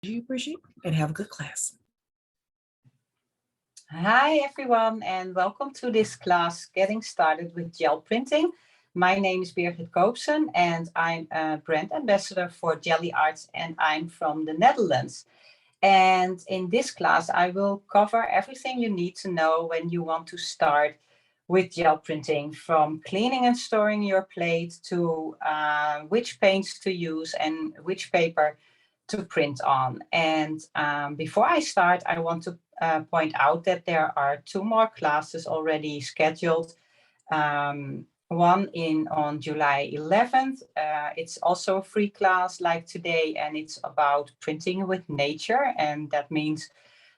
you, Brigitte, and have a good class. Hi everyone, and welcome to this class, Getting Started with Gel Printing. My name is Birgit Koopsen and I'm a brand ambassador for Gelli Arts, and I'm from the Netherlands. And in this class, I will cover everything you need to know when you want to start with gel printing, from cleaning and storing your plate to which paints to use and which paper to print on. And before I start, I want to point out that there are 2 more classes already scheduled. One on July 11th. It's also a free class like today, and it's about printing with nature. And that means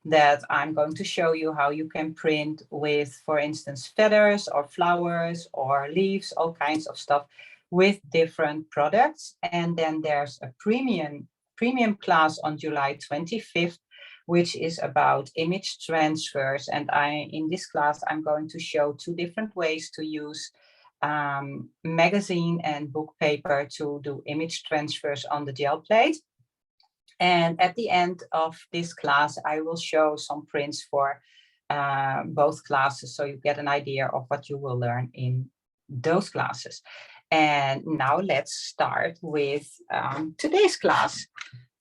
that I'm going to show you how you can print with, for instance, feathers or flowers or leaves, all kinds of stuff with different products. And then there's a premium class on July 25th, which is about image transfers. And in this class, I'm going to show 2 different ways to use magazine and book paper to do image transfers on the gel plate. And at the end of this class, I will show some prints for both classes, so you get an idea of what you will learn in those classes. And now let's start with today's class.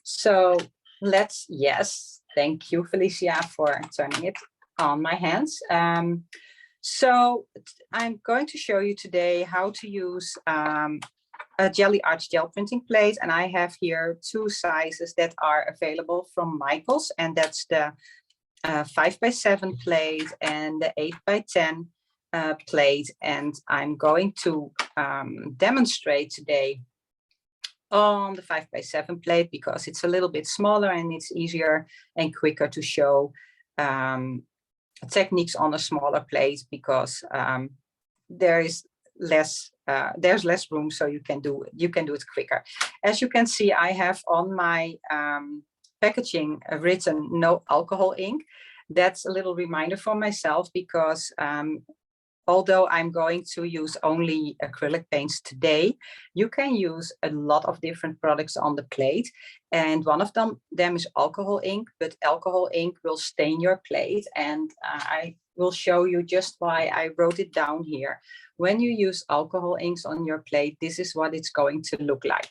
So yes, thank you, Felicia, for turning it on my hands. So I'm going to show you today how to use a Gelli Arts gel printing plate, and I have here 2 sizes that are available from Michaels, and that's the 5x7 plate and the 8x10 plate. And I'm going to demonstrate today on the 5x7 plate because it's a little bit smaller and it's easier and quicker to show techniques on a smaller plate, because there's less room, so you can do it quicker. As you can see, I have on my packaging written no alcohol ink. That's a little reminder for myself, because although I'm going to use only acrylic paints today, you can use a lot of different products on the plate. And one of them is alcohol ink, but alcohol ink will stain your plate. And I will show you just why I wrote it down here. When you use alcohol inks on your plate, this is what it's going to look like.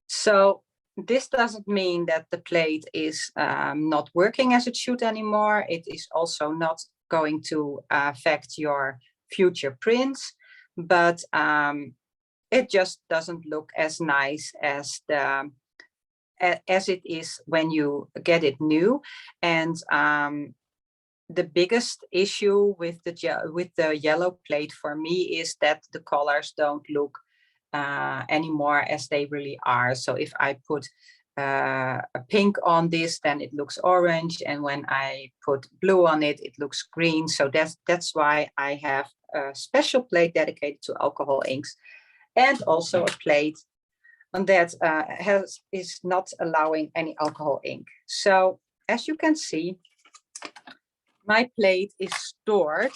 So this doesn't mean that the plate is not working as it should anymore. It is also not going to affect your future prints, but it just doesn't look as nice as it is when you get it new. And the biggest issue with the yellow plate for me is that the colors don't look anymore as they really are. So if I put a pink on this, then it looks orange, and when I put blue on it, it looks green. So that's why I have a special plate dedicated to alcohol inks, and also a plate that is not allowing any alcohol ink. So as you can see, my plate is stored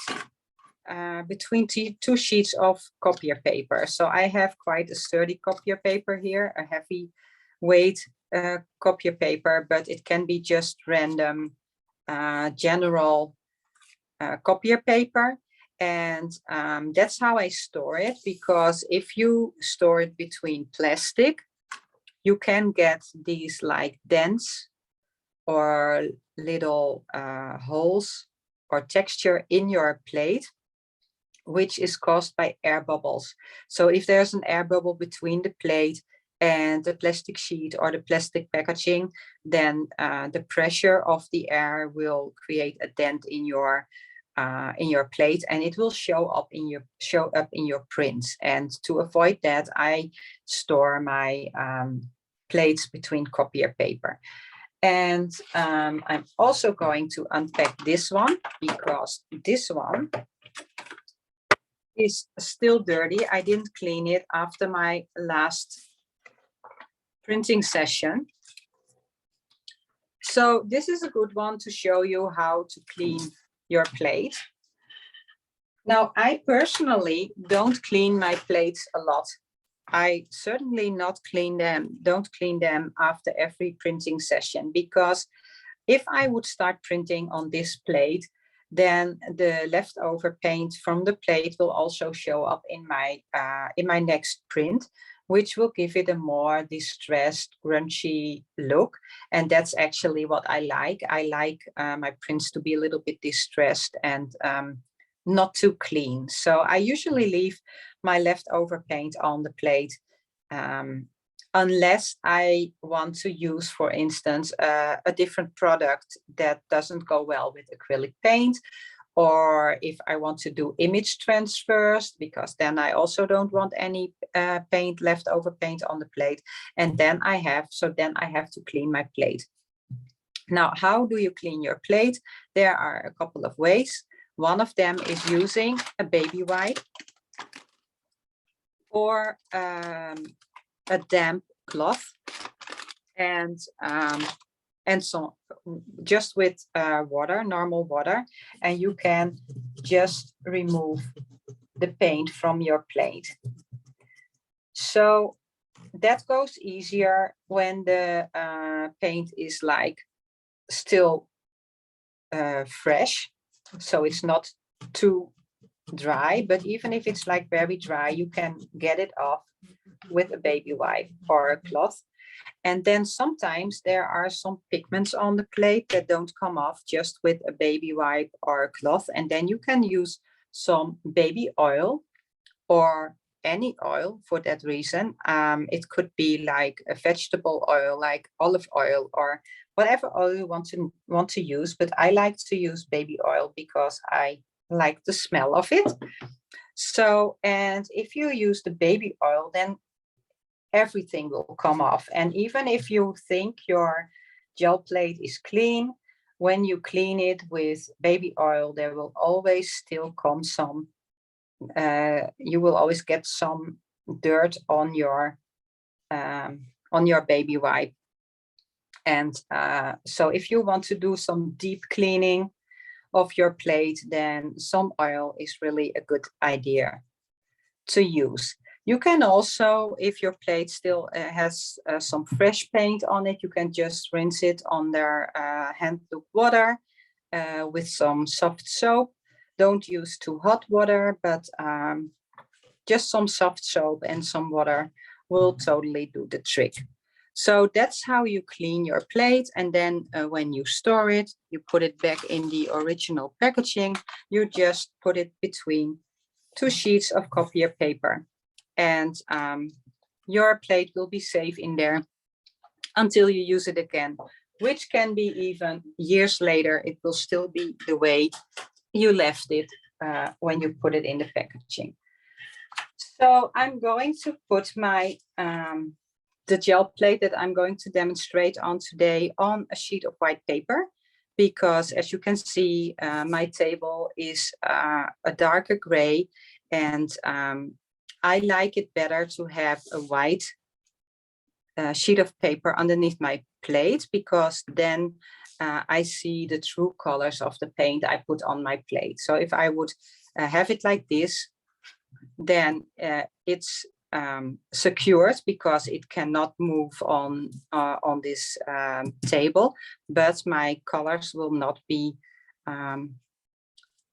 between 2 sheets of copier paper. So I have quite a sturdy copier paper here, a heavy weight copier paper, but it can be just random general copier paper. And that's how I store it, because if you store it between plastic, you can get these like dents or little holes or texture in your plate, which is caused by air bubbles. So if there's an air bubble between the plate and the plastic sheet or the plastic packaging, then the pressure of the air will create a dent in your plate, and it will show up in your prints. And to avoid that, I store my plates between copier paper. And I'm also going to unpack this one, because this one is still dirty. I didn't clean it after my last printing session. So this is a good one to show you how to clean your plate. Now, I personally don't clean my plates a lot. I certainly don't clean them after every printing session, because if I would start printing on this plate, then the leftover paint from the plate will also show up in my next print, which will give it a more distressed, grungy look. And that's actually what I like. I like my prints to be a little bit distressed and not too clean. So I usually leave my leftover paint on the plate, unless I want to use, for instance, a different product that doesn't go well with acrylic paint, or if I want to do image transfers, because then I also don't want any leftover paint on the plate. And then I have to clean my plate. Now, how do you clean your plate? There are a couple of ways. One of them is using a baby wipe or a damp cloth, and so just with water, normal water, and you can just remove the paint from your plate. So that goes easier when the paint is like still fresh, so it's not too dry. But even if it's like very dry, you can get it off with a baby wipe or a cloth. And then sometimes there are some pigments on the plate that don't come off just with a baby wipe or a cloth. And then you can use some baby oil or any oil for that reason. It could be like a vegetable oil, like olive oil, or whatever oil you want to use. But I like to use baby oil because I like the smell of it. So, and if you use the baby oil, then everything will come off. And even if you think your gel plate is clean, when you clean it with baby oil, there will always still come some, you will always get some dirt on your baby wipe. And so if you want to do some deep cleaning of your plate, then some oil is really a good idea to use. You can also, if your plate still has some fresh paint on it, you can just rinse it under hand-loop water with some soft soap. Don't use too hot water, but just some soft soap and some water will totally do the trick. So that's how you clean your plate. And then when you store it, you put it back in the original packaging. You just put it between 2 sheets of copier paper. And your plate will be safe in there until you use it again, which can be even years later. It will still be the way you left it when you put it in the packaging. So I'm going to put my the gel plate that I'm going to demonstrate on today on a sheet of white paper, because as you can see, my table is a darker gray, and I like it better to have a white sheet of paper underneath my plate, because then I see the true colors of the paint I put on my plate. So if I would have it like this, then it's secured because it cannot move on this table, but my colors will not be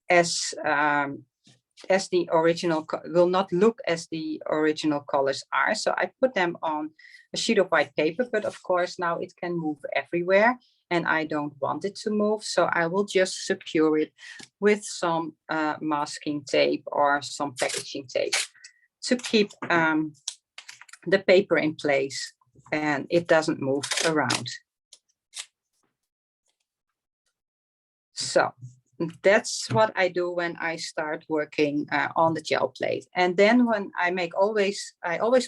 as the original, will not look as the original colors are. So I put them on a sheet of white paper, but of course now it can move everywhere and I don't want it to move. So I will just secure it with some masking tape or some packaging tape to keep the paper in place and it doesn't move around. So that's what I do when I start working on the gel plate. And then when I always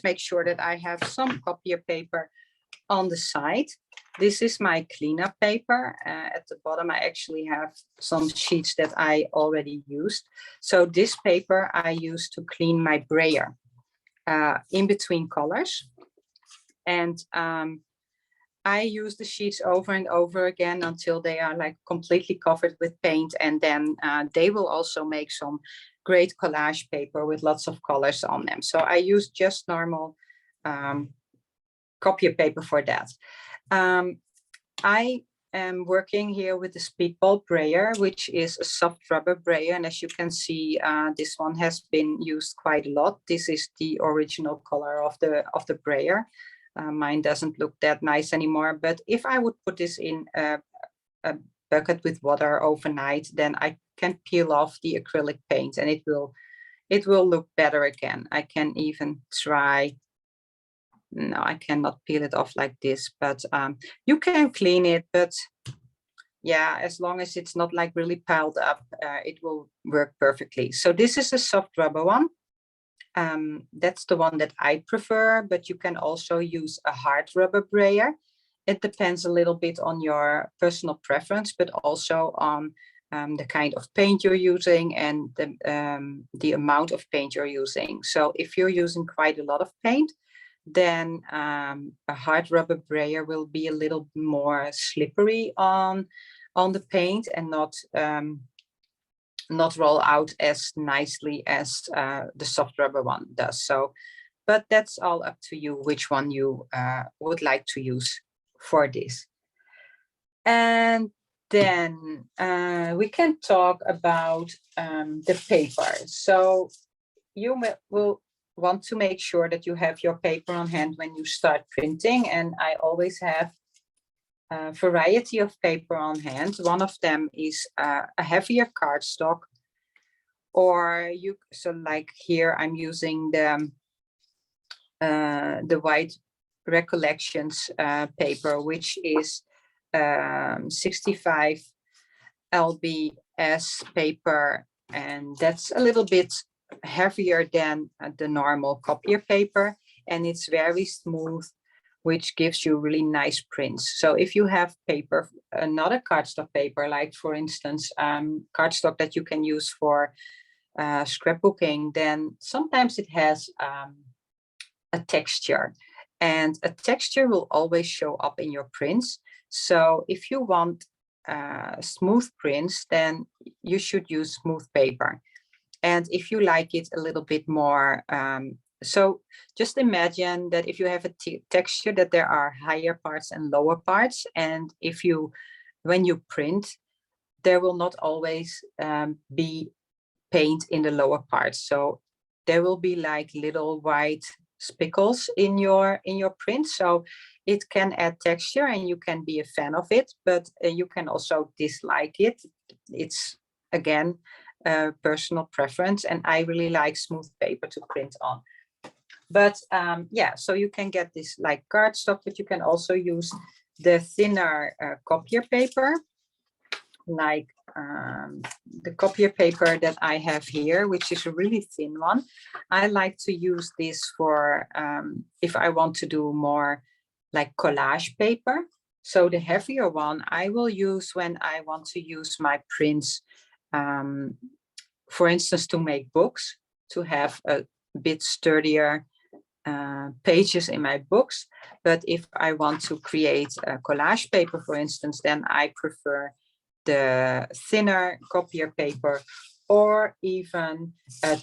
make sure that I have some copier paper on the side. This is my cleanup paper. At the bottom, I actually have some sheets that I already used. So this paper I use to clean my brayer in between colors. And I use the sheets over and over again until they are like completely covered with paint, and then they will also make some great collage paper with lots of colors on them. So I use just normal copier paper for that. I am working here with the Speedball brayer, which is a soft rubber brayer. And as you can see, this one has been used quite a lot. This is the original color of the brayer. Mine doesn't look that nice anymore, but if I would put this in a bucket with water overnight, then I can peel off the acrylic paint and it will look better again. I can even try. No, I cannot peel it off like this, but you can clean it, but yeah, as long as it's not like really piled up, it will work perfectly. So this is a soft rubber one. That's the one that I prefer, but you can also use a hard rubber brayer. It depends a little bit on your personal preference, but also on the kind of paint you're using and the amount of paint you're using. So if you're using quite a lot of paint, then a hard rubber brayer will be a little more slippery on the paint and not roll out as nicely as the soft rubber one does. So, but that's all up to you which one you would like to use for this. And then we can talk about the paper. So you will want to make sure that you have your paper on hand when you start printing. And I always have a variety of paper on hand. One of them is a heavier cardstock, or so like here I'm using the white recollections paper, which is 65 lbs paper, and that's a little bit heavier than the normal copier paper, and it's very smooth, which gives you really nice prints. So if you have paper, another cardstock paper, like for instance cardstock that you can use for scrapbooking, then sometimes it has a texture, and a texture will always show up in your prints. So if you want smooth prints, then you should use smooth paper. And if you like it a little bit more, so just imagine that if you have a texture, that there are higher parts and lower parts. And when you print, there will not always be paint in the lower parts. So there will be like little white spickles in your print. So it can add texture and you can be a fan of it, but you can also dislike it. It's again, personal preference, and I really like smooth paper to print on. But yeah, so you can get this like cardstock, but you can also use the thinner copier paper, like the copier paper that I have here, which is a really thin one. I like to use this for if I want to do more like collage paper. So the heavier one I will use when I want to use my prints, for instance, to make books, to have a bit sturdier pages in my books. But if I want to create a collage paper, for instance, then I prefer the thinner copier paper, or even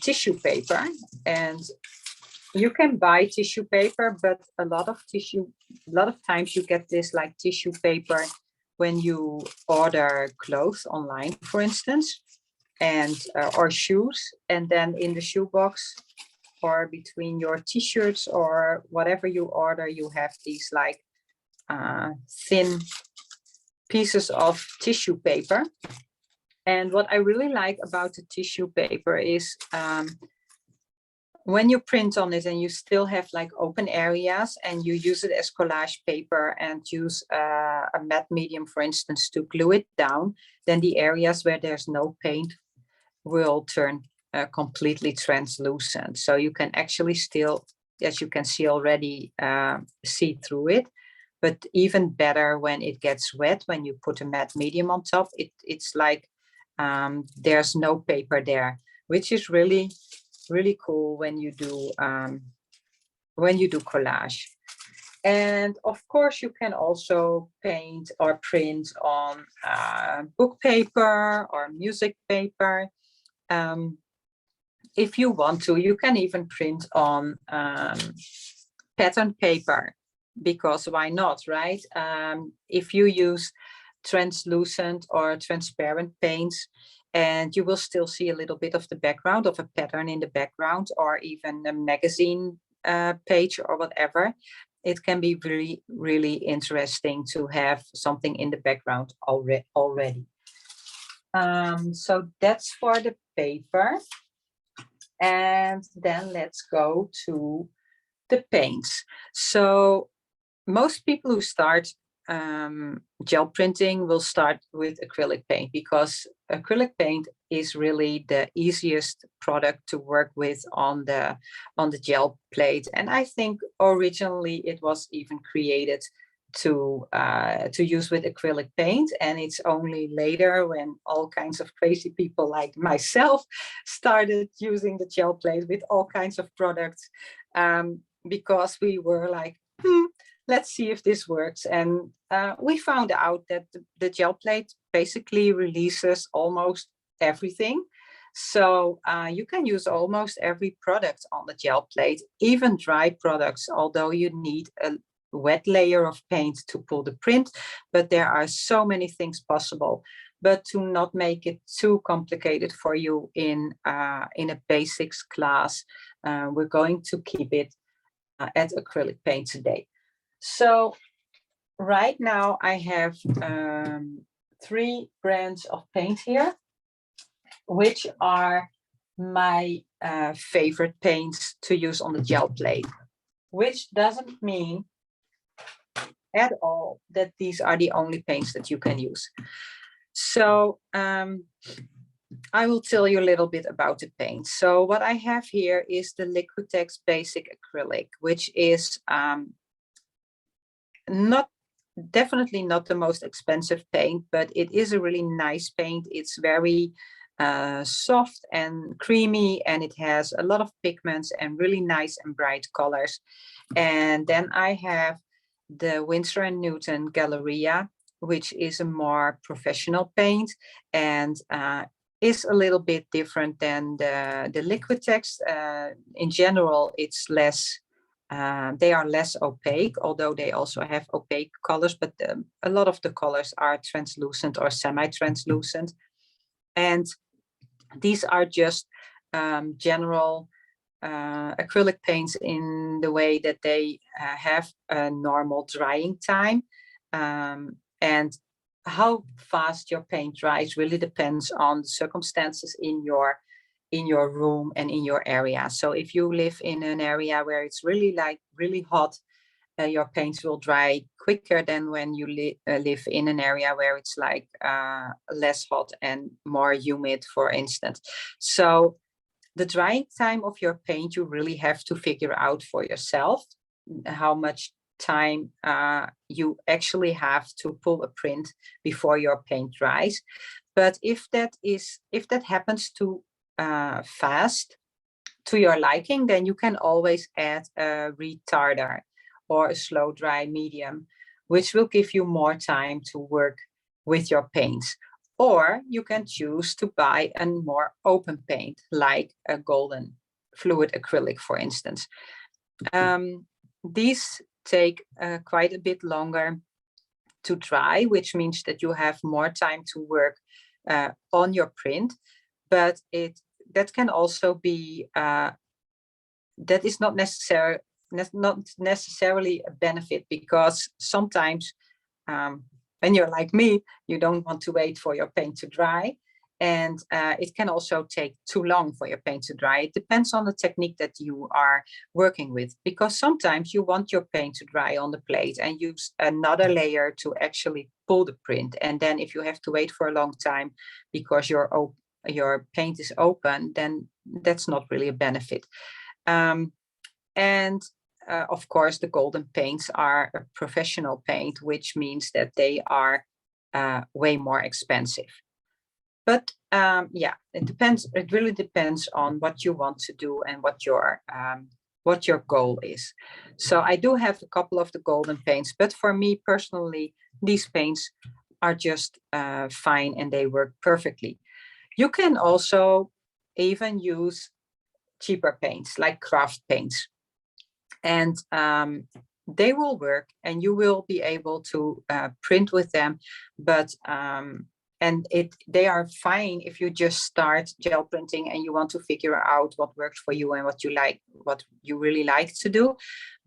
tissue paper. And you can buy tissue paper, but a lot of times you get this like tissue paper when you order clothes online, for instance, and or shoes, and then in the shoebox or between your t-shirts or whatever you order, you have these like thin pieces of tissue paper. And what I really like about the tissue paper is when you print on it and you still have like open areas and you use it as collage paper and use a matte medium, for instance, to glue it down, then the areas where there's no paint will turn completely translucent. So you can actually still, as you can see already, see through it. But even better when it gets wet, when you put a matte medium on top, it's like there's no paper there, which is really, really cool when you do collage. And of course, you can also paint or print on book paper or music paper. If you want to, you can even print on pattern paper, because why not, right? If you use translucent or transparent paints, and you will still see a little bit of the background of a pattern in the background, or even a magazine page or whatever, it can be really, really interesting to have something in the background already. So that's for the paper. And then let's go to the paints. So most people who start gel printing will start with acrylic paint, because acrylic paint is really the easiest product to work with on the gel plate. And I think originally it was even created to use with acrylic paint, and it's only later when all kinds of crazy people like myself started using the gel plate with all kinds of products, because we were like, let's see if this works. And we found out that the gel plate basically releases almost everything. So you can use almost every product on the gel plate, even dry products, although you need a wet layer of paint to pull the print. But there are so many things possible. But to not make it too complicated for you in a basics class, we're going to keep it at acrylic paint today. So right now I have 3 brands of paint here, which are my favorite paints to use on the gel plate, which doesn't mean at all that these are the only paints that you can use. So I will tell you a little bit about the paint. So what I have here is the Liquitex Basic Acrylic, which is definitely not the most expensive paint, but it is a really nice paint. It's very soft and creamy, and it has a lot of pigments and really nice and bright colors. And then I have the Winsor & Newton Galleria, which is a more professional paint, and is a little bit different than the Liquitex. In general, it's less, they are less opaque, although they also have opaque colors, but a lot of the colors are translucent or semi-translucent. And these are just general acrylic paints in the way that they have a normal drying time. And how fast your paint dries really depends on the circumstances in your room and in your area. So if you live in an area where it's really hot, your paints will dry quicker than when you live in an area where it's like less hot and more humid, for instance. So the drying time of your paint, you really have to figure out for yourself how much time you actually have to pull a print before your paint dries. But if that happens to fast to your liking, then you can always add a retarder or a slow dry medium, which will give you more time to work with your paints. Or you can choose to buy a more open paint, like a golden fluid acrylic, for instance. These take quite a bit longer to dry, which means that you have more time to work on your print. But that can also be, that is not necessarily a benefit, because sometimes when you're like me, you don't want to wait for your paint to dry. And it can also take too long for your paint to dry. It depends on the technique that you are working with, because sometimes you want your paint to dry on the plate and use another layer to actually pull the print. And then if you have to wait for a long time because your paint is open, then that's not really a benefit. Of course, the golden paints are a professional paint, which means that they are way more expensive. But yeah, it depends. It really depends on what you want to do and what your what your goal is. So I do have a couple of the golden paints, but for me personally, these paints are just fine and they work perfectly. You can also even use cheaper paints like craft paints, and they will work and you will be able to print with them, but they are fine if you just start gel printing and you want to figure out what works for you and what you really like to do.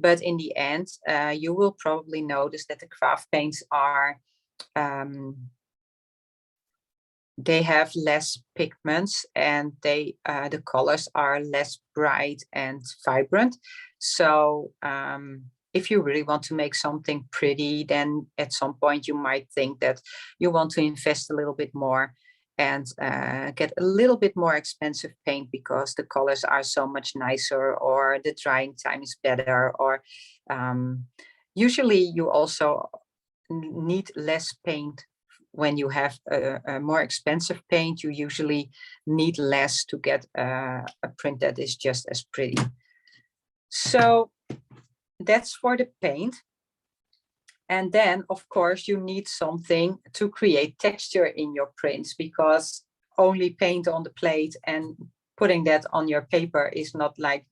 But in the end, you will probably notice that the craft paints are they have less pigments and the colors are less bright and vibrant. So if you really want to make something pretty, then at some point you might think that you want to invest a little bit more and get a little bit more expensive paint because the colors are so much nicer or the drying time is better, or usually you also need less paint. When you have a more expensive paint, you usually need less to get a print that is just as pretty. So that's for the paint. And then, of course, you need something to create texture in your prints, because only paint on the plate and putting that on your paper is not like,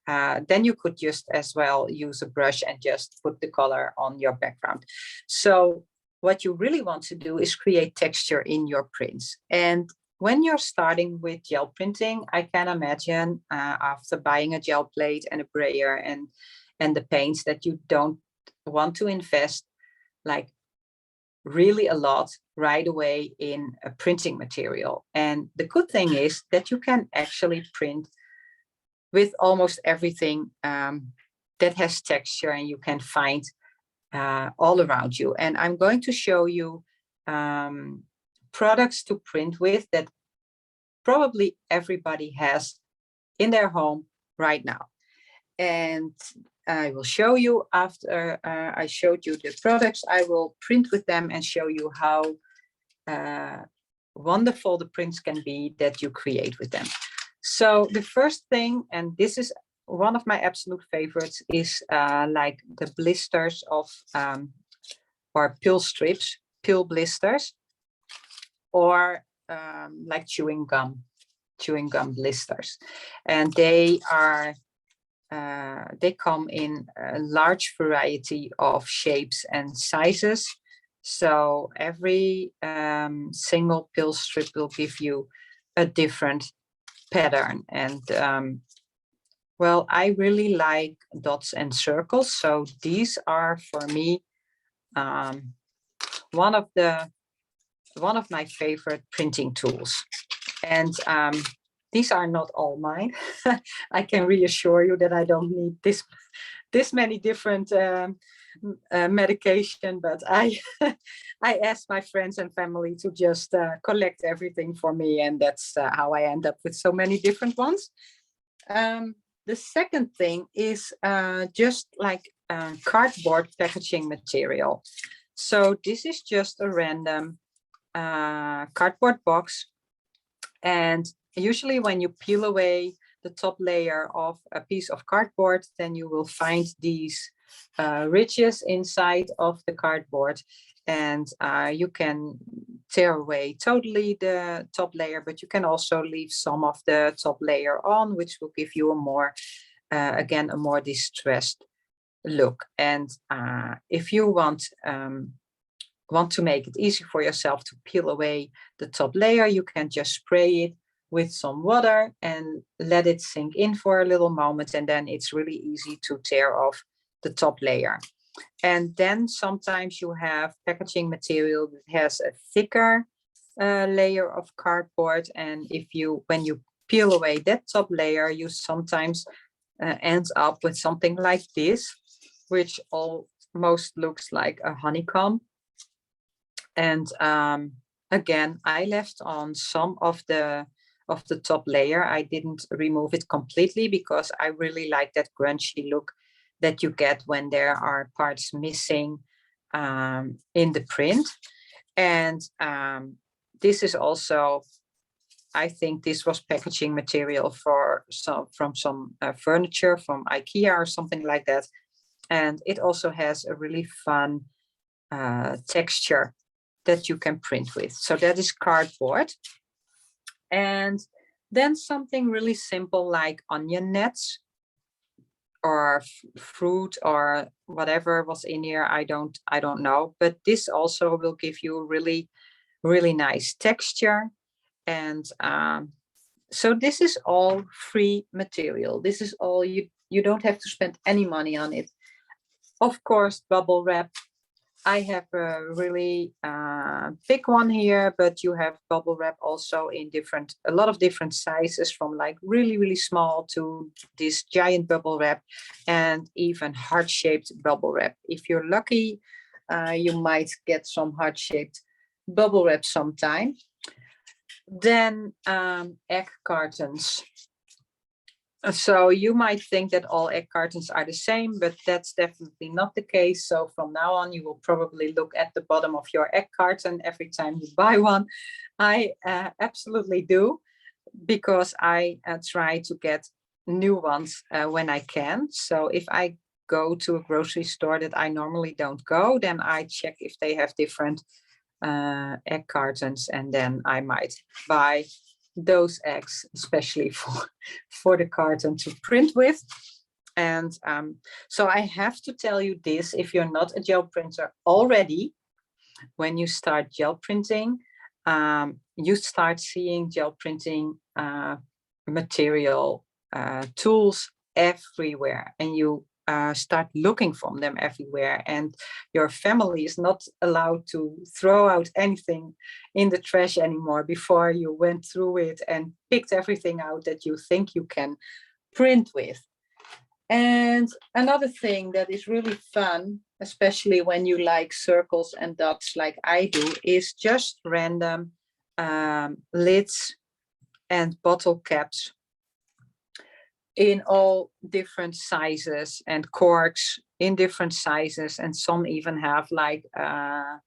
then you could just as well use a brush and just put the color on your background. So what you really want to do is create texture in your prints. And when you're starting with gel printing, I can imagine after buying a gel plate and a brayer and the paints that you don't want to invest like really a lot right away in a printing material. And the good thing is that you can actually print with almost everything that has texture, and you can find all around you. And I'm going to show you products to print with that probably everybody has in their home right now. And I will show you after I showed you the products, I will print with them and show you how wonderful the prints can be that you create with them. So the first thing, and this is one of my absolute favorites, is like the blisters of or pill strips, pill blisters, or like chewing gum blisters. And they are they come in a large variety of shapes and sizes. So every single pill strip will give you a different pattern. And well, I really like dots and circles. So these are for me one of my favorite printing tools. And these are not all mine. I can reassure you that I don't need this many different medication, but I asked my friends and family to just collect everything for me, and that's how I end up with so many different ones. The second thing is just like cardboard packaging material. So this is just a random cardboard box, and usually when you peel away the top layer of a piece of cardboard, then you will find these ridges inside of the cardboard, and you can tear away totally the top layer, but you can also leave some of the top layer on, which will give you a more again a more distressed look. And if you want to make it easy for yourself to peel away the top layer, you can just spray it with some water and let it sink in for a little moment, and then it's really easy to tear off the top layer. And then sometimes you have packaging material that has a thicker layer of cardboard, and when you peel away that top layer, you sometimes end up with something like this, which almost looks like a honeycomb. And again, I left on some of the top layer. I didn't remove it completely because I really like that grungy look that you get when there are parts missing in the print. And this is also I think this was packaging material for from some furniture from IKEA or something like that. And it also has a really fun texture that you can print with. So that is cardboard. And then something really simple like onion nets or fruit or whatever was in here. I don't know, but this also will give you really, really nice texture. And so this is all free material. This is all, you don't have to spend any money on it. Of course, bubble wrap. I have a really big one here, but you have bubble wrap also in a lot of different sizes, from like really, really small to this giant bubble wrap, and even heart-shaped bubble wrap. If you're lucky, you might get some heart-shaped bubble wrap sometime. Then egg cartons. So you might think that all egg cartons are the same, but that's definitely not the case. So from now on, you will probably look at the bottom of your egg carton every time you buy one. I absolutely do, because I try to get new ones when I can. So if I go to a grocery store that I normally don't go, then I check if they have different egg cartons, and then I might buy those eggs, especially for the carton to print with. And so I have to tell you this: if you're not a gel printer already, when you start gel printing, you start seeing gel printing material tools everywhere, and you start looking for them everywhere, and your family is not allowed to throw out anything in the trash anymore before you went through it and picked everything out that you think you can print with. And another thing that is really fun, especially when you like circles and dots like I do, is just random lids and bottle caps in all different sizes, and corks in different sizes, and some even have like I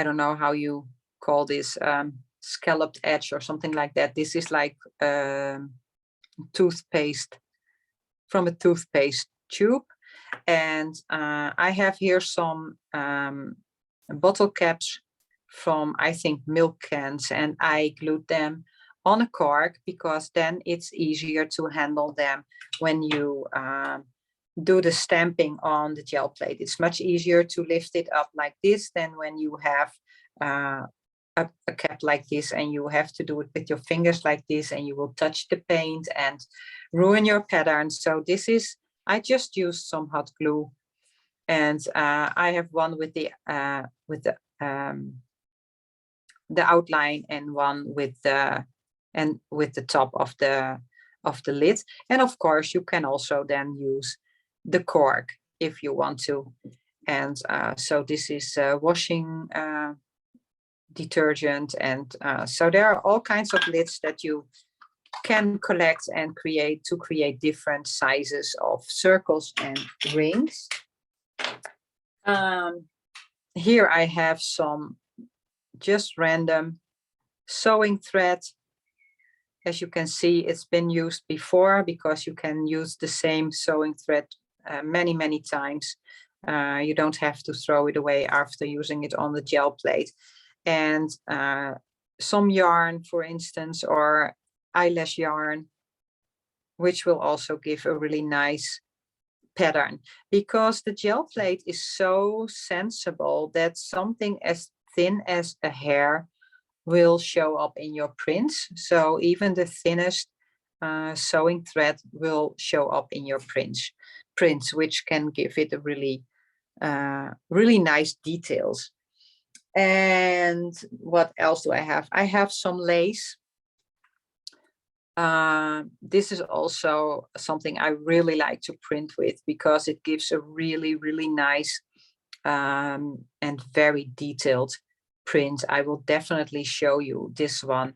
don't know how you call this, scalloped edge or something like that. This is like toothpaste, from a toothpaste tube. And I have here some bottle caps from, I think, milk cans, and I glued them on a cork, because then it's easier to handle them when you do the stamping on the gel plate. It's much easier to lift it up like this than when you have a cap like this, and you have to do it with your fingers like this, and you will touch the paint and ruin your pattern. So this is, I just used some hot glue, and I have one with the outline, and one with the top of the lid. And of course you can also then use the cork if you want to. And so this is washing detergent, and so there are all kinds of lids that you can collect and create to create different sizes of circles and rings. Here I have some just random sewing thread. As you can see, it's been used before, because you can use the same sewing thread many times. You don't have to throw it away after using it on the gel plate. And some yarn, for instance, or eyelash yarn, which will also give a really nice pattern, because the gel plate is so sensible that something as thin as a hair will show up in your prints. So even the thinnest sewing thread will show up in your prints, which can give it a really nice details. And what else do I have? I have some lace. This is also something I really like to print with, because it gives a really nice and very detailed print. I will definitely show you this one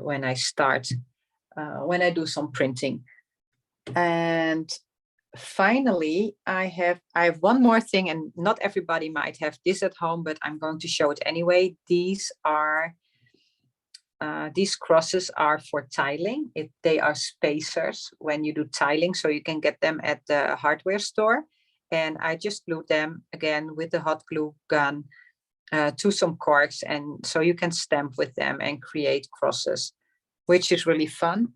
when I start, when I do some printing. And finally, I have one more thing, and not everybody might have this at home, but I'm going to show it anyway. These are these crosses are for tiling. They are spacers when you do tiling, so you can get them at the hardware store. And I just glued them again with the hot glue gun to some corks, and so you can stamp with them and create crosses, which is really fun.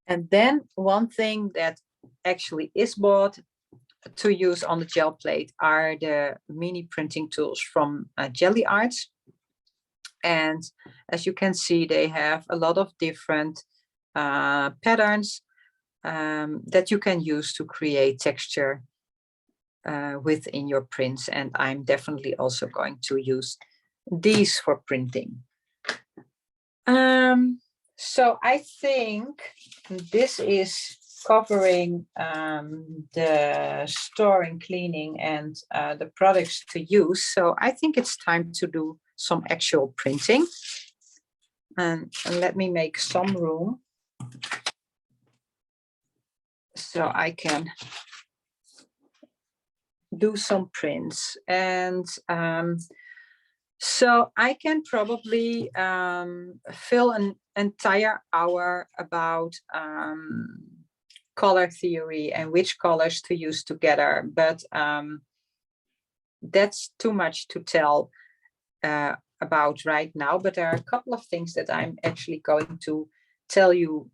And then one thing that actually is bought to use on the gel plate are the mini printing tools from Gelli Arts. And as you can see, they have a lot of different patterns that you can use to create texture within your prints. And I'm definitely also going to use these for printing. So I think this is covering the storing, cleaning, and the products to use. So I think it's time to do some actual printing. And let me make some room so I can do some prints. And so I can probably fill an entire hour about color theory and which colors to use together, but that's too much to tell about right now. But there are a couple of things that I'm actually going to tell you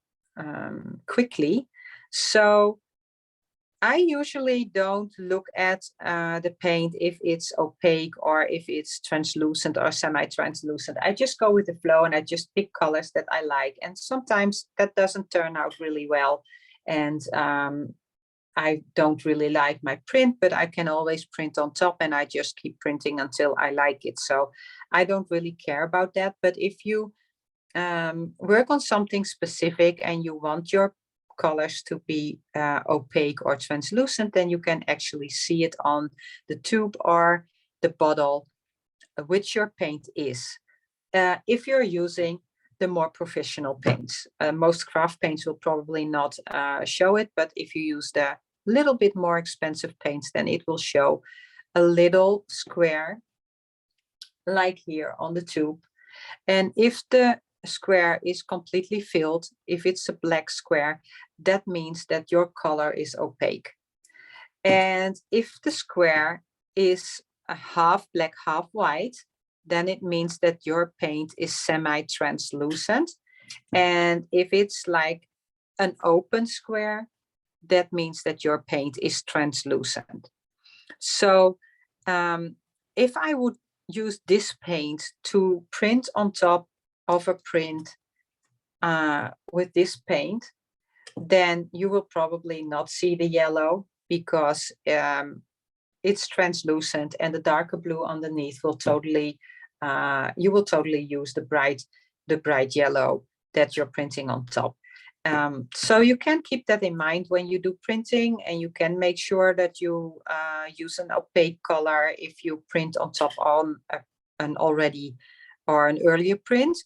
quickly. So I usually don't look at the paint if it's opaque or if it's translucent or semi-translucent. I just go with the flow and I just pick colors that I like. And sometimes that doesn't turn out really well. And I don't really like my print, but I can always print on top and I just keep printing until I like it. So I don't really care about that. But if you work on something specific and you want your colors to be opaque or translucent, then you can actually see it on the tube or the bottle which your paint is. If you're using the more professional paints, most craft paints will probably not show it, but if you use the little bit more expensive paints, then it will show a little square like here on the tube. And if the square is completely filled, if it's a black square, that means that your color is opaque. And if the square is a half black, half white, then it means that your paint is semi-translucent. And if it's like an open square, that means that your paint is translucent. So if I would use this paint to print on top of a print with this paint, then you will probably not see the yellow because it's translucent, and the darker blue underneath will totally, you will totally use the bright yellow that you're printing on top. So you can keep that in mind when you do printing, and you can make sure that you use an opaque color if you print on top on an already or an earlier print.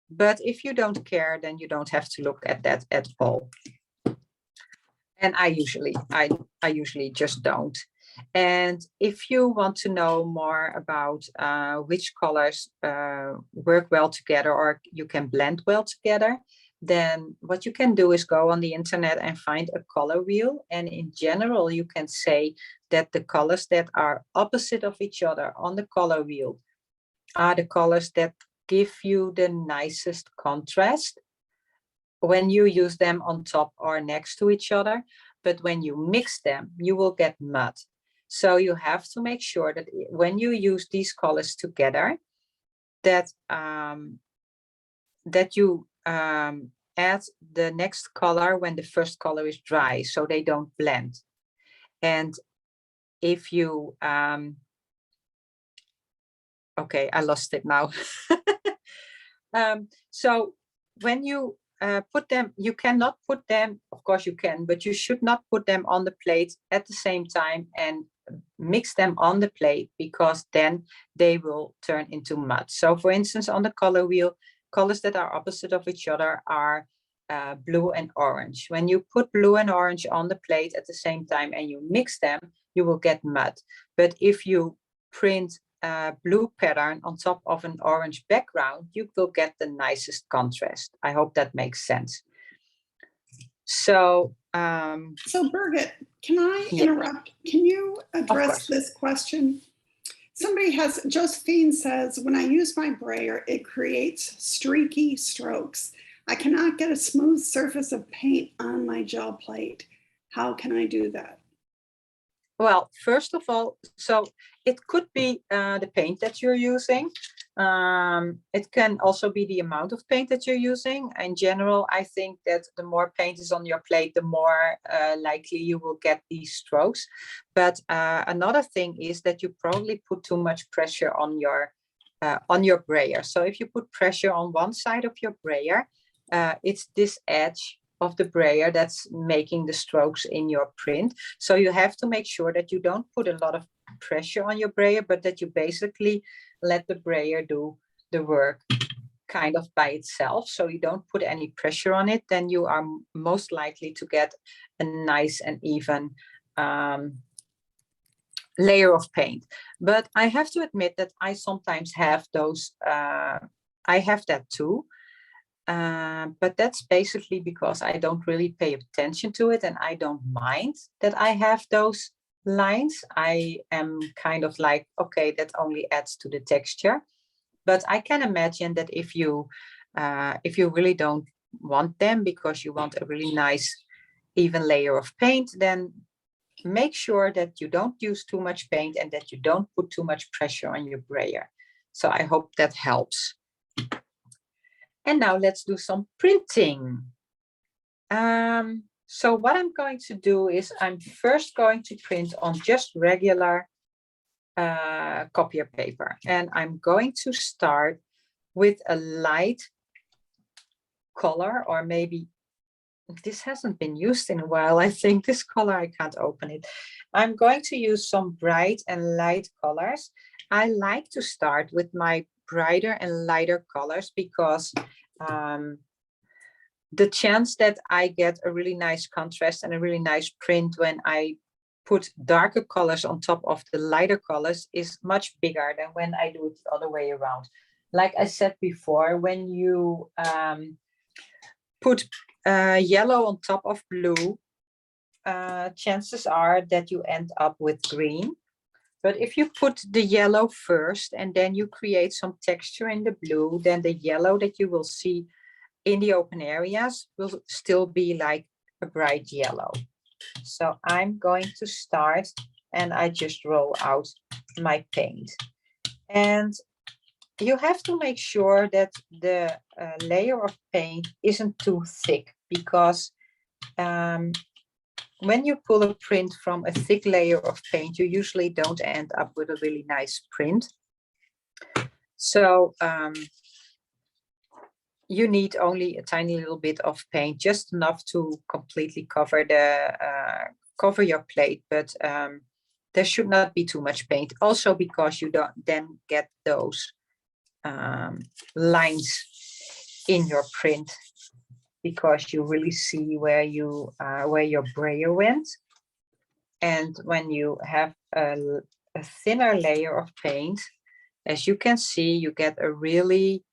But if you don't care, then you don't have to look at that at all. And I usually just don't. And if you want to know more about which colors work well together or you can blend well together, then what you can do is go on the internet and find a color wheel. And in general, you can say that the colors that are opposite of each other on the color wheel are the colors that give you the nicest contrast when you use them on top or next to each other. But when you mix them, you will get mud. So you have to make sure that when you use these colors together, that that you add the next color when the first color is dry, so they don't blend. And if you okay, I lost it now. So when you put them, you cannot put them, of course you can, but you should not put them on the plate at the same time and mix them on the plate, because then they will turn into mud. So for instance, on the color wheel, colors that are opposite of each other are blue and orange. When you put blue and orange on the plate at the same time and you mix them, you will get mud. But if you print blue pattern on top of an orange background, you will get the nicest contrast. I hope that makes sense. So, so Birgit, can I interrupt? Can you address this question? Somebody has, Josephine says, when I use my brayer, it creates streaky strokes. I cannot get a smooth surface of paint on my gel plate. How can I do that? Well, first of all, so it could be the paint that you're using. It can also be the amount of paint that you're using. In general, I think that the more paint is on your plate, the more likely you will get these strokes. But another thing is that you probably put too much pressure on your brayer. So if you put pressure on one side of your brayer, it's this edge of the brayer that's making the strokes in your print. So you have to make sure that you don't put a lot of pressure on your brayer, but that you basically let the brayer do the work kind of by itself. So you don't put any pressure on it, then you are most likely to get a nice and even layer of paint. But I have to admit that I sometimes have those, I have that too. But that's basically because I don't really pay attention to it and I don't mind that I have those lines. I am kind of like, okay, that only adds to the texture. But I can imagine that if you really don't want them because you want a really nice even layer of paint, then make sure that you don't use too much paint and that you don't put too much pressure on your brayer. So I hope that helps. And now let's do some printing. So what I'm going to do is I'm first going to print on just regular copier paper. And I'm going to start with a light color, or maybe this hasn't been used in a while. I think this color, I can't open it. I'm going to use some bright and light colors. I like to start with my brighter and lighter colors because the chance that I get a really nice contrast and a really nice print when I put darker colors on top of the lighter colors is much bigger than when I do it the other way around. Like I said before, when you put yellow on top of blue, chances are that you end up with green. But if you put the yellow first and then you create some texture in the blue, then the yellow that you will see in the open areas will still be like a bright yellow. So I'm going to start and I just roll out my paint. And you have to make sure that the layer of paint isn't too thick, because when you pull a print from a thick layer of paint, you usually don't end up with a really nice print. So you need only a tiny little bit of paint, just enough to completely cover the cover your plate, but there should not be too much paint. Also because you don't then get those lines in your print, because you really see where you where your brayer went. And when you have a thinner layer of paint, as you can see, you get a really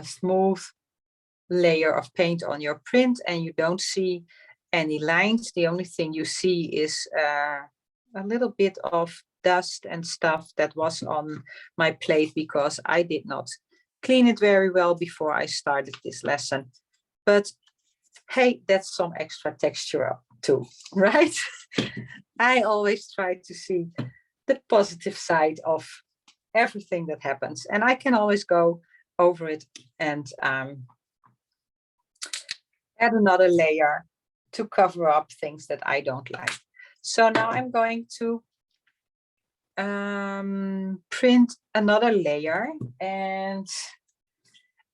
smooth layer of paint on your print, and you don't see any lines. The only thing you see is a little bit of dust and stuff that was on my plate because I did not clean it very well before I started this lesson. But hey, that's some extra texture too, right? I always try to see the positive side of everything that happens, and I can always go over it and add another layer to cover up things that I don't like. So now I'm going to print another layer, and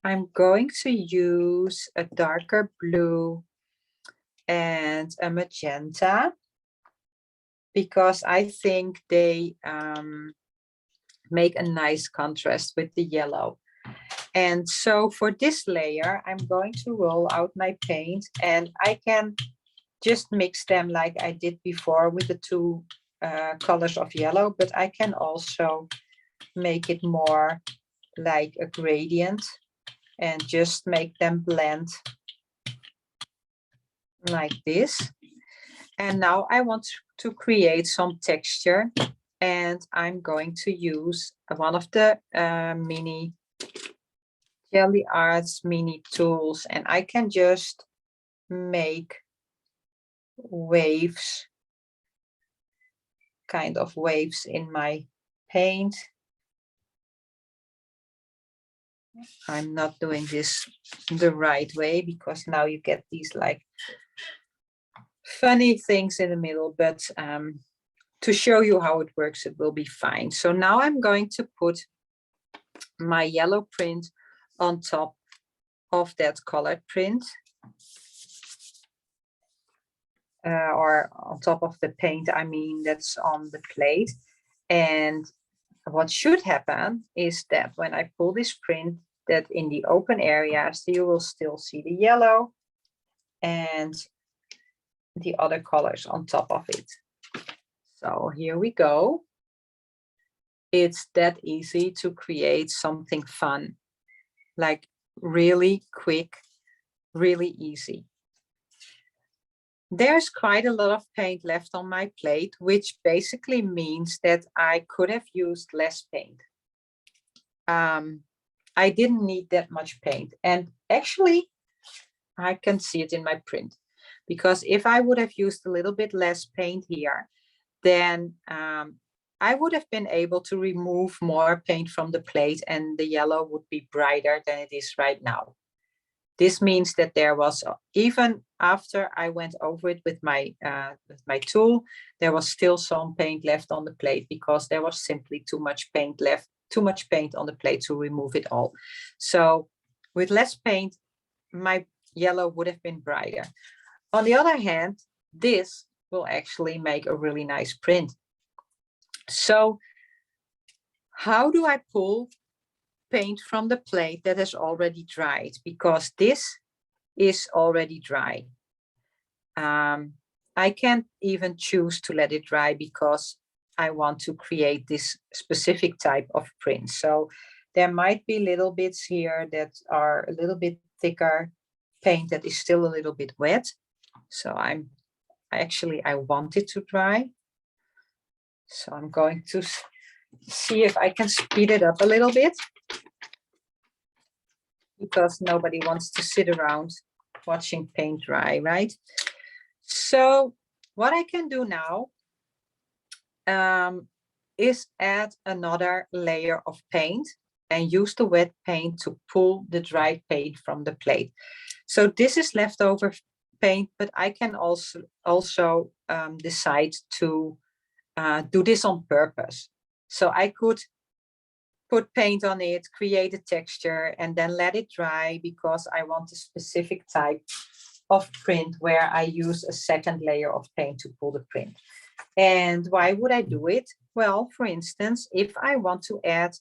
I'm going to use a darker blue and a magenta, because I think they make a nice contrast with the yellow. And so for this layer, I'm going to roll out my paint, and I can just mix them like I did before with the two colors of yellow, but I can also make it more like a gradient and just make them blend like this. And now I want to create some texture, and I'm going to use one of the mini Gelli Arts mini tools, and I can just make waves, kind of waves in my paint. I'm not doing this the right way because now you get these like funny things in the middle, but to show you how it works, it will be fine. So now I'm going to put my yellow print on top of that colored print, or on top of the paint, I mean, that's on the plate. And what should happen is that when I pull this print, that in the open areas, you will still see the yellow and the other colors on top of it. So here we go. It's that easy to create something fun, like really quick, really easy. There's quite a lot of paint left on my plate, which basically means that I could have used less paint. I didn't need that much paint. And actually, I can see it in my print, because if I would have used a little bit less paint here, then I would have been able to remove more paint from the plate and the yellow would be brighter than it is right now. This means that there was, even after I went over it with my tool, there was still some paint left on the plate because there was simply too much paint left, too much paint on the plate to remove it all. So with less paint, my yellow would have been brighter. On the other hand, this will actually make a really nice print. So how do I pull paint from the plate that has already dried? Because this is already dry. I can't even choose to let it dry because I want to create this specific type of print. So there might be little bits here that are a little bit thicker paint that is still a little bit wet. So I want it to dry. So I'm going to see if I can speed it up a little bit, because nobody wants to sit around watching paint dry, right? So what I can do now is add another layer of paint and use the wet paint to pull the dried paint from the plate. So this is leftover paint, but I can also decide to do this on purpose. So I could put paint on it, create a texture, and then let it dry because I want a specific type of print where I use a second layer of paint to pull the print. And why would I do it? Well, for instance, if I want to add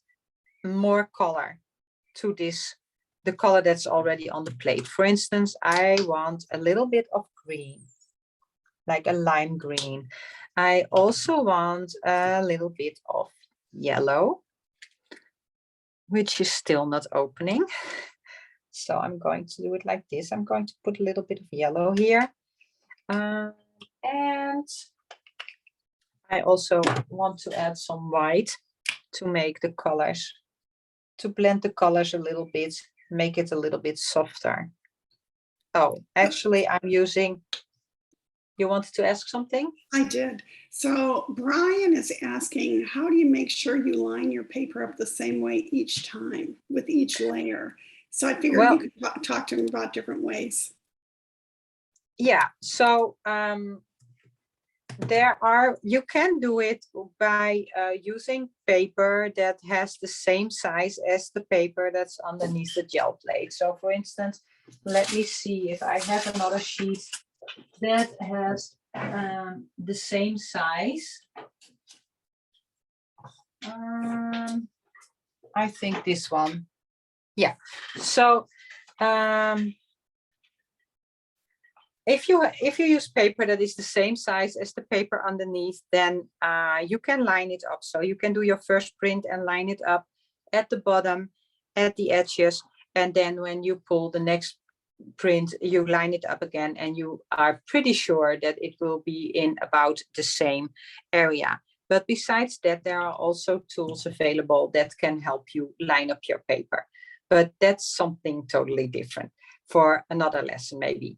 more color to this, the color that's already on the plate. For instance, I want a little bit of green, like a lime green. I also want a little bit of yellow, which is still not opening. So I'm going to do it like this. I'm going to put a little bit of yellow here. And I also want to add some white to make the colors, to blend the colors a little bit, make it a little bit softer. Oh, actually, I'm using, you wanted to ask something? I did. So Brian is asking, how do you make sure you line your paper up the same way each time with each layer? So I figured you could talk to him about different ways. Yeah, so you can do it by using paper that has the same size as the paper that's underneath the gel plate. So for instance, let me see if I have another sheet that has the same size. I think this one. Yeah, so if you use paper that is the same size as the paper underneath, then you can line it up. So you can do your first print and line it up at the bottom, at the edges, and then when you pull the next print, you line it up again, and you are pretty sure that it will be in about the same area. But besides that, there are also tools available that can help you line up your paper. But that's something totally different for another lesson maybe.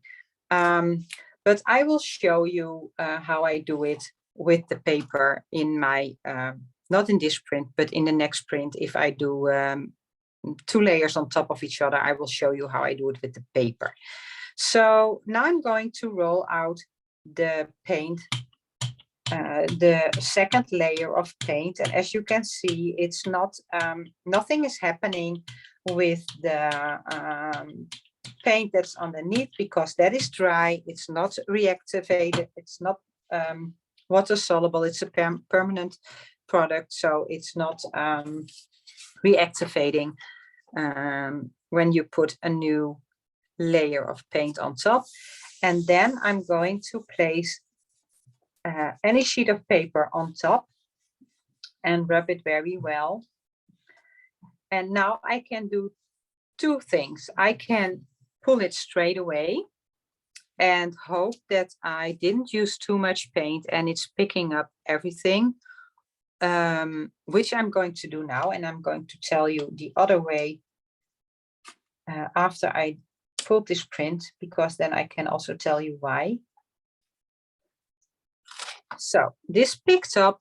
But I will show you how I do it with the paper in my, not in this print, but in the next print. If I do 2 layers on top of each other, I will show you how I do it with the paper. So now I'm going to roll out the paint, the second layer of paint. And as you can see, it's not, nothing is happening with the paint that's underneath, because that is dry. It's not reactivated. It's not water soluble. It's a permanent product, so it's not reactivating when you put a new layer of paint on top. And then I'm going to place any sheet of paper on top and rub it very well. And now I can do 2 things. I can pull it straight away and hope that I didn't use too much paint and it's picking up everything, which I'm going to do now. And I'm going to tell you the other way after I pulled this print, because then I can also tell you why. So this picked up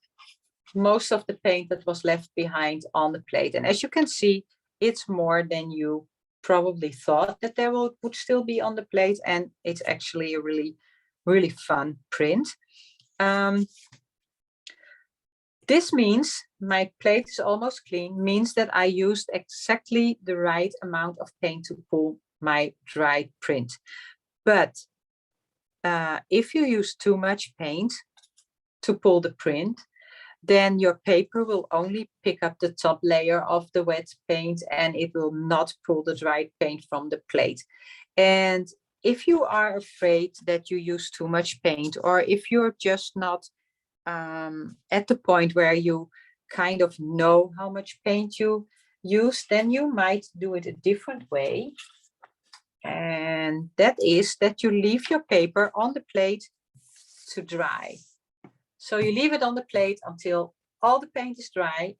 most of the paint that was left behind on the plate. And as you can see, it's more than you probably thought that there would still be on the plate. And it's actually a really, really fun print. This means my plate is almost clean, means that I used exactly the right amount of paint to pull my dry print. But if you use too much paint to pull the print, then your paper will only pick up the top layer of the wet paint and it will not pull the dry paint from the plate. And if you are afraid that you use too much paint, or if you're just not at the point where you kind of know how much paint you use, then you might do it a different way. And that is that you leave your paper on the plate to dry. So you leave it on the plate until all the paint is dry,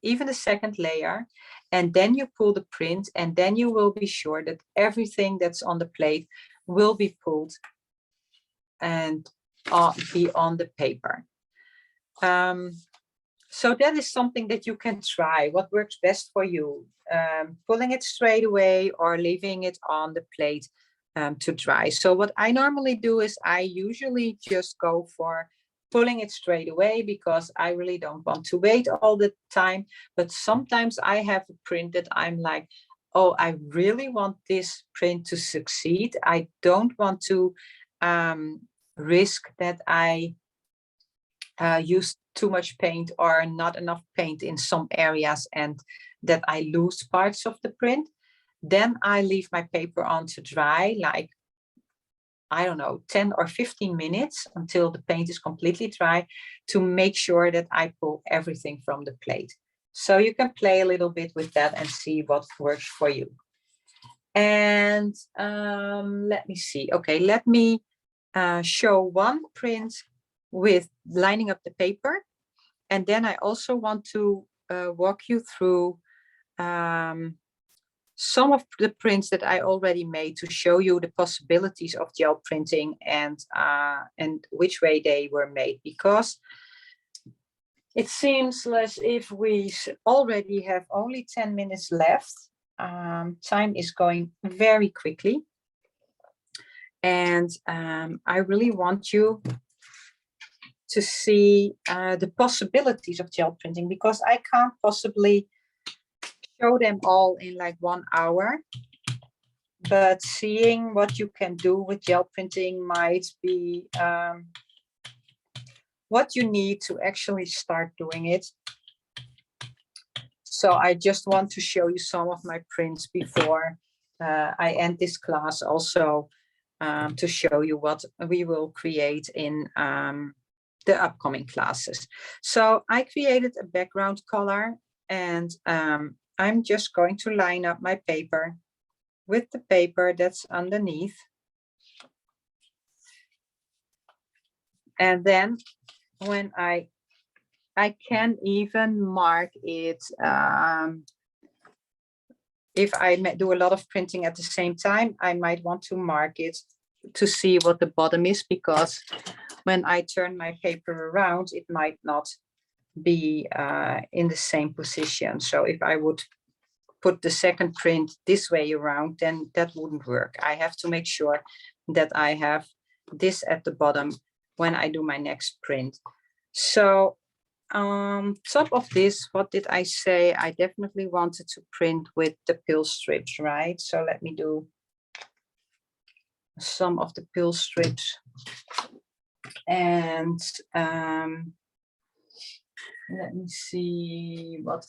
even the second layer, and then you pull the print, and then you will be sure that everything that's on the plate will be pulled and be on the paper. So that is something that you can try, what works best for you, pulling it straight away or leaving it on the plate to dry. So what I normally do is I usually just go for pulling it straight away, because I really don't want to wait all the time. But sometimes I have a print that I'm like, oh, I really want this print to succeed. I don't want to risk that I use too much paint or not enough paint in some areas and that I lose parts of the print. Then I leave my paper on to dry, like, I don't know, 10 or 15 minutes until the paint is completely dry, to make sure that I pull everything from the plate. So you can play a little bit with that and see what works for you. And let me see. Okay, let me show one print with lining up the paper. And then I also want to walk you through some of the prints that I already made, to show you the possibilities of gel printing and which way they were made, because it seems as if we already have only 10 minutes left. Time is going very quickly. And I really want you to see the possibilities of gel printing, because I can't possibly show them all in like 1 hour, but seeing what you can do with gel printing might be what you need to actually start doing it. So I just want to show you some of my prints before I end this class, also to show you what we will create in the upcoming classes. So I created a background color, and I'm just going to line up my paper with the paper that's underneath. And then when I can even mark it, if I do a lot of printing at the same time, I might want to mark it to see what the bottom is, because when I turn my paper around, it might not be in the same position. So if I would put the second print this way around, then that wouldn't work. I have to make sure that I have this at the bottom when I do my next print. So top of this, what did I say? I definitely wanted to print with the pill strips, right? So let me do some of the pill strips. And let me see, what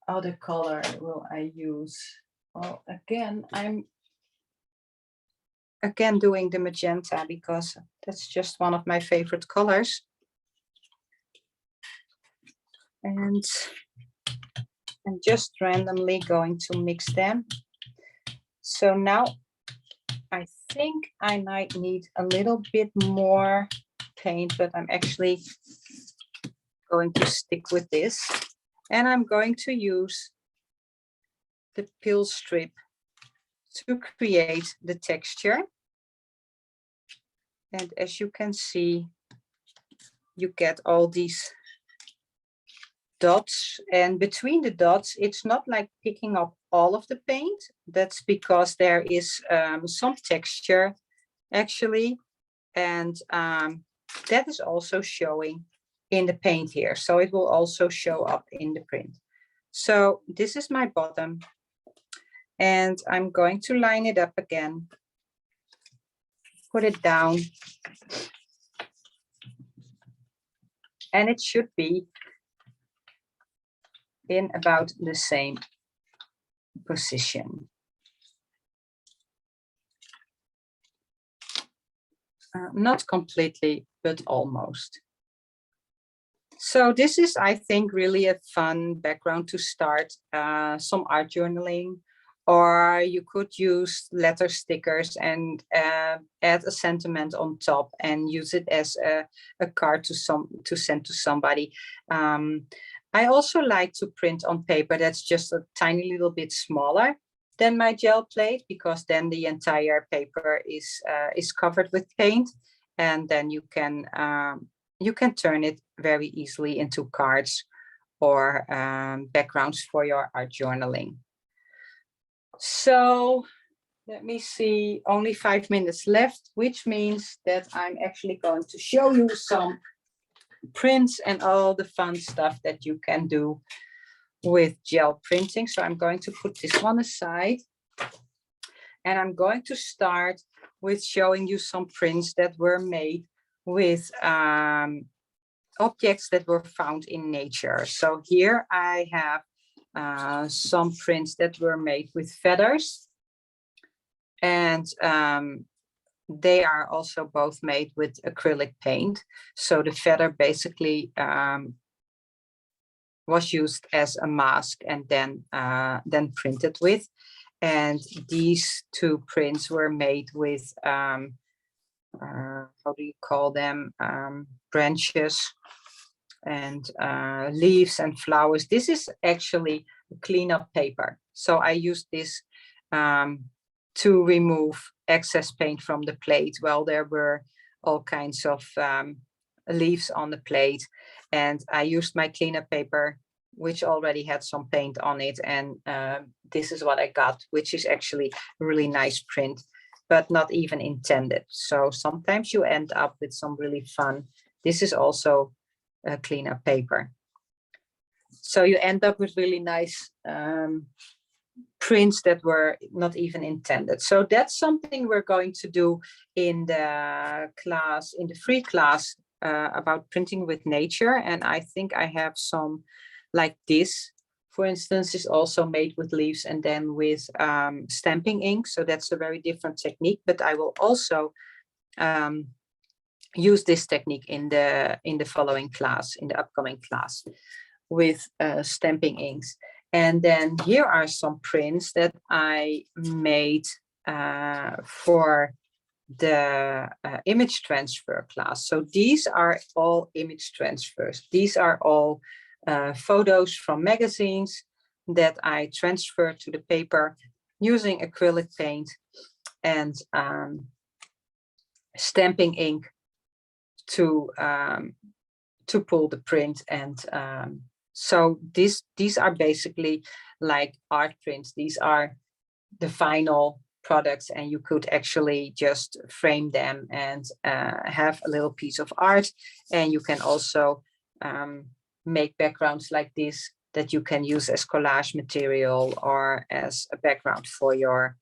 other color will I use? Well, again, I'm doing the magenta because that's just one of my favorite colors. And I'm just randomly going to mix them. So now I think I might need a little bit more paint, but I'm actually going to stick with this. And I'm going to use the pill strip to create the texture. And as you can see, you get all these dots, and between the dots, it's not like picking up all of the paint. That's because there is some texture actually, and that is also showing in the paint here. So it will also show up in the print. So this is my bottom, and I'm going to line it up again, put it down, and it should be in about the same position. Not completely, but almost. So this is, I think, really a fun background to start some art journaling, or you could use letter stickers and add a sentiment on top and use it as a card to send to somebody. I also like to print on paper that's just a tiny little bit smaller than my gel plate, because then the entire paper is covered with paint, and then you can turn it very easily into cards or backgrounds for your art journaling. So let me see, only 5 minutes left, which means that I'm actually going to show you some prints and all the fun stuff that you can do with gel printing. So I'm going to put this one aside, and I'm going to start with showing you some prints that were made with objects that were found in nature. So here I have some prints that were made with feathers, and they are also both made with acrylic paint. So the feather basically was used as a mask and then printed with. And these two prints were made with how do you call them, branches and leaves and flowers. This is actually cleanup paper. So I used this to remove excess paint from the plate. Well, there were all kinds of leaves on the plate, and I used my cleanup paper, which already had some paint on it, and this is what I got, which is actually a really nice print, but not even intended. So sometimes you end up with some really fun. This is also a cleanup paper. So you end up with really nice prints that were not even intended. So that's something we're going to do in the class, in the free class about printing with nature. And I think I have some like this for instance, is also made with leaves and then with stamping ink. So that's a very different technique, but I will also use this technique in the following class, in the upcoming class, with stamping inks. And then here are some prints that I made for the image transfer class. So these are all image transfers. These are all photos from magazines that I transfer to the paper using acrylic paint and stamping ink to pull the print. And so these are basically like art prints. These are the final products, and you could actually just frame them and have a little piece of art. And you can also make backgrounds like this that you can use as collage material or as a background for your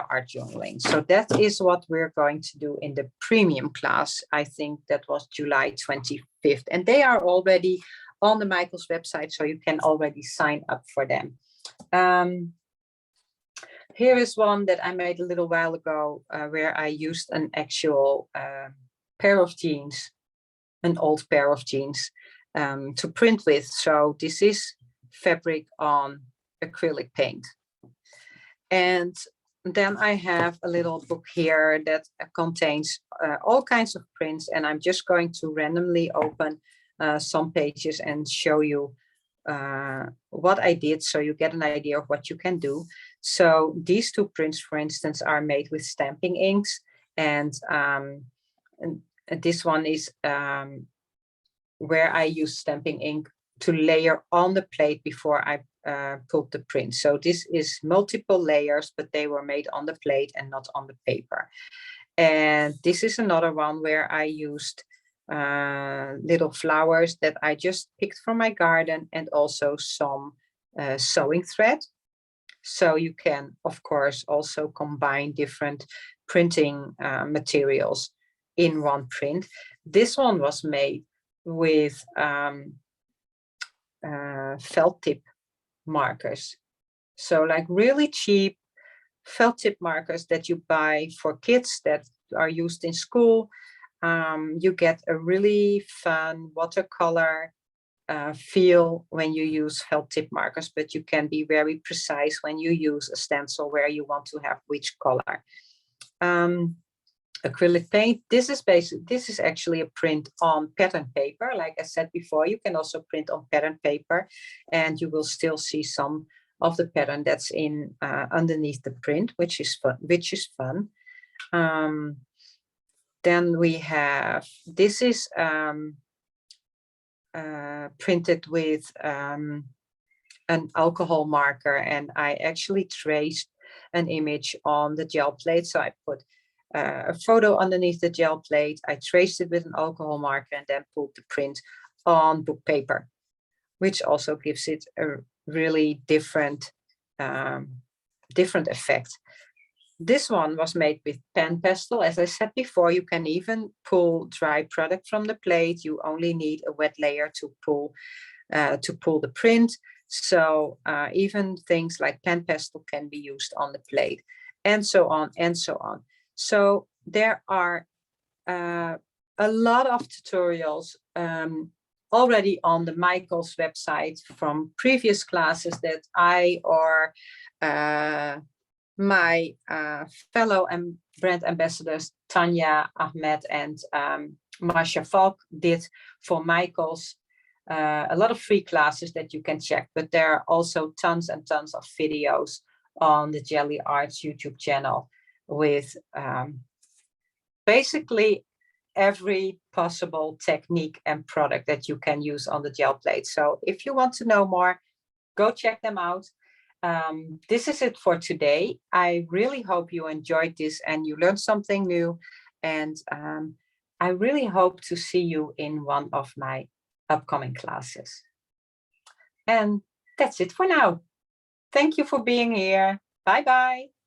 art journaling. So that is what we're going to do in the premium class. I think that was July 25th, and they are already on the Michaels website, so you can already sign up for them. Here is one that I made a little while ago where I used an actual pair of jeans, an old pair of jeans to print with. So this is fabric on acrylic paint. And then I have a little book here that contains all kinds of prints, and I'm just going to randomly open some pages and show you what I did, so you get an idea of what you can do. So these two prints, for instance, are made with stamping inks, and this one is where I use stamping ink to layer on the plate before I pulled the print. So this is multiple layers, but they were made on the plate and not on the paper. And this is another one where I used little flowers that I just picked from my garden, and also some sewing thread. So you can, of course, also combine different printing materials in one print. This one was made with felt tip markers. So like really cheap felt tip markers that you buy for kids that are used in school. You get a really fun watercolor feel when you use felt tip markers, but you can be very precise when you use a stencil where you want to have which color. Acrylic paint, this is actually a print on pattern paper. Like I said before, you can also print on pattern paper, and you will still see some of the pattern that's in underneath the print, which is fun. Then we have, this is printed with an alcohol marker, and I actually traced an image on the gel plate. So I put a photo underneath the gel plate, I traced it with an alcohol marker, and then pulled the print on book paper, which also gives it a really different effect. This one was made with pen pastel. As I said before, you can even pull dry product from the plate. You only need a wet layer to pull the print. So even things like pen pastel can be used on the plate, and so on and so on. So there are a lot of tutorials already on the Michaels website from previous classes that I or my fellow brand ambassadors Tanya, Ahmed, and Marcia Falk did for Michaels. A lot of free classes that you can check, but there are also tons and tons of videos on the Gelli Arts YouTube channel with basically every possible technique and product that you can use on the gel plate. So if you want to know more, go check them out. This is it for today. I really hope you enjoyed this and you learned something new. And I really hope to see you in one of my upcoming classes. And that's it for now. Thank you for being here. Bye-bye.